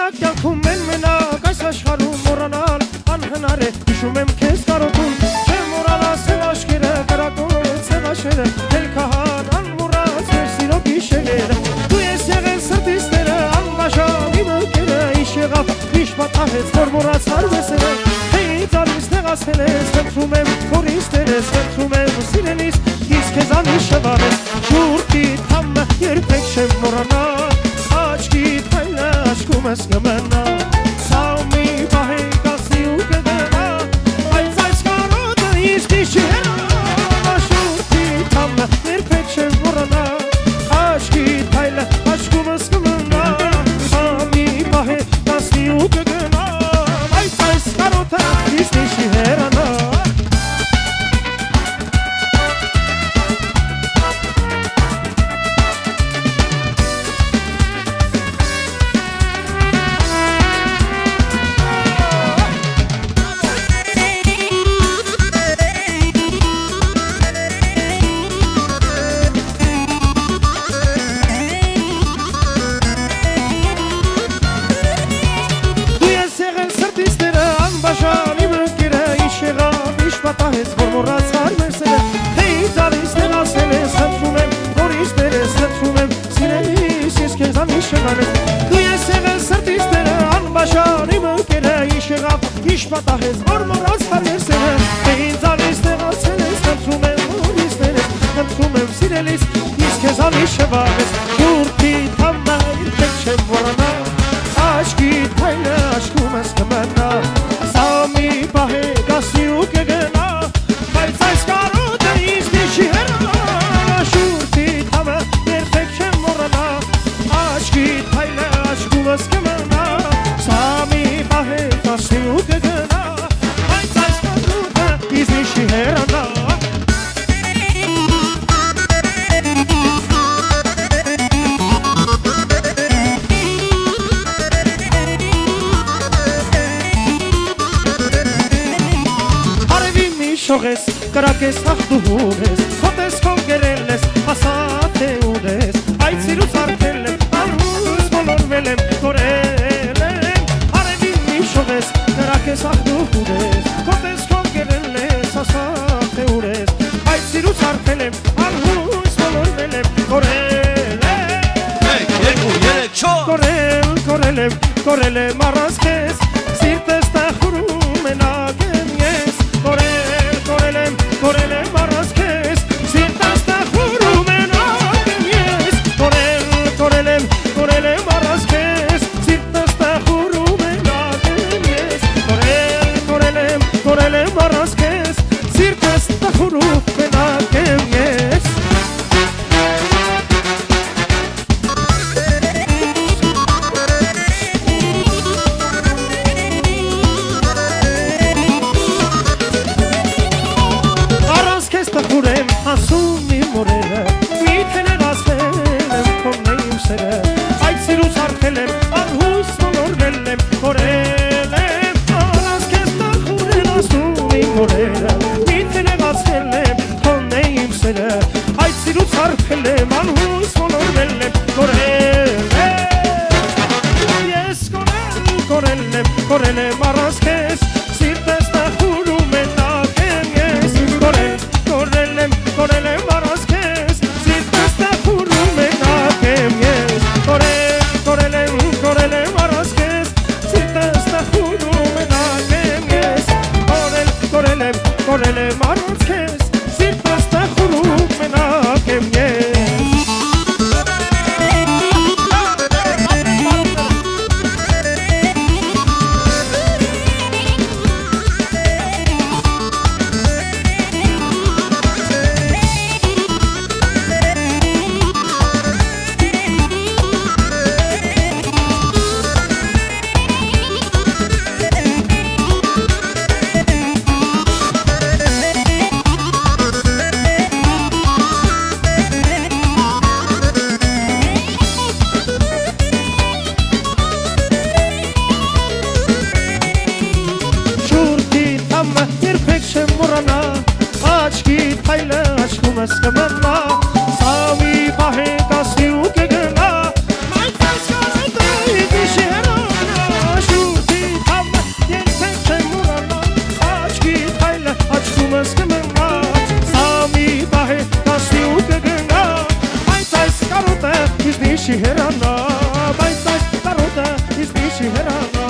Մենակ կյանքում են մենակ այս աշխարհում մոռանալ անհնար է հիշում եմ քեզ կարոտում չեմ մոռանալ սև աչքերը կրակոտ սև աշերը էլ քահան անմոռաց մեր սիրո գիշերները դու ես եղել սրտիս տերը անբաժան իմ ընկերը ինչ եղավ միշտ պատահեց որ մոռացար մեսերը ինձ արից տեղացել ես խնդրում եմ քորից տերես խնդրում եմ սիրելիս իսկ քեզանից շվարես շուրտի թամը երբեք չեմ մոռանա աչքի թայլը աչքումս կմնա սա մի պահ է կասի ու կգնա բայց այս կարոտը ինձ քիչ հեռանա շուրտի թամը երբեք չեմ մոռանա աչքի թայլը աչքումս կմնա սա մի պահ է կասի ու կգնա բայց այս կարոտը ինձ քիչ հեռանա Պատահեց որ մոռացար մեր սերը թե ինձ արից տեղացել ես խնդրում եմ որից տերես խնդրում եմ սիրելիս ես քեզանից շնանես դու ես եղել սրտիս տերը անբաժան իմ ընկերը ինչ եղավ ինչ պատահեց որ մոռացար մեր սերը թե ինձ արից տեղացել ես խնդրում եմ որից տերես խնդրում եմ սիրելիս ես քեզանից շնանես շուրտի թամը երբեք չեմ մոռանա աչքի թայլը աչքումս կմնա սա մի պահ է կասի ու կգնա բայց այս կարոտը ինձ քիչ հեռանա շուրտի թամը երբեք չեմ մոռանա աչքի թայլը աչքումս կմնա սա մի պահ է կասի ու կգնա բայց այս կարոտը ինձ քիչ հեռանա Շողես, կրակես, հաղթուհուր ես, հոտես կոմ գերել ես, ասատ է ուր ես, այդ սիրուց արկել եմ, անհուս բոլորվել եմ, կորել եմ, արևին մի շողես, կրակես, հաղթուհուր ես, հոտես կոմ գերել ես, ասատ է ուր ես, այդ սիրուց արկել եմ, անհուս բոլորվել եմ, կորել եմ, կորել եմ առանց քեզ, սիրտս տախուրում մենակ եմ ես, Կորել եմ առանց քեզ, սիրտս տխուրում մենակ եմ ես Կորել եմ առանց քեզ, սիրտս տխուրում մենակ եմ ես Կորել եմ առանց քեզ, սիրտս տխուրում մենակ եմ ես Ասում իմ օրերը, միթե ներասել եմ քոնն իմ սերը Այդ սիրուց արկել եմ, անհույս մոլորվել եմ, կորել եմ Առանց քեզ տխուրել ասում իմ օրերը, միթե ներասել եմ քոնն իմ սերը Այդ սիրուց արկել եմ, անհույս մոլորվել եմ, կորել եմ Ես կորել եմ առանց քեզ, սիրտս տխուրում մենակ եմ ես Կորել եմ առանց քեզ, սիրտս տխուրում մենակ եմ ես Կորել եմ առանց քեզ, սիրտս տխուրում մենակ եմ ես Կորել եմ առանց քեզ, սիրտս տխուրում մենակ եմ ես Mas kamana, sabi pahe kasi ukegana, mai tas karata ikishera. izdi și herana Bai stai, dar odă, izdi și herana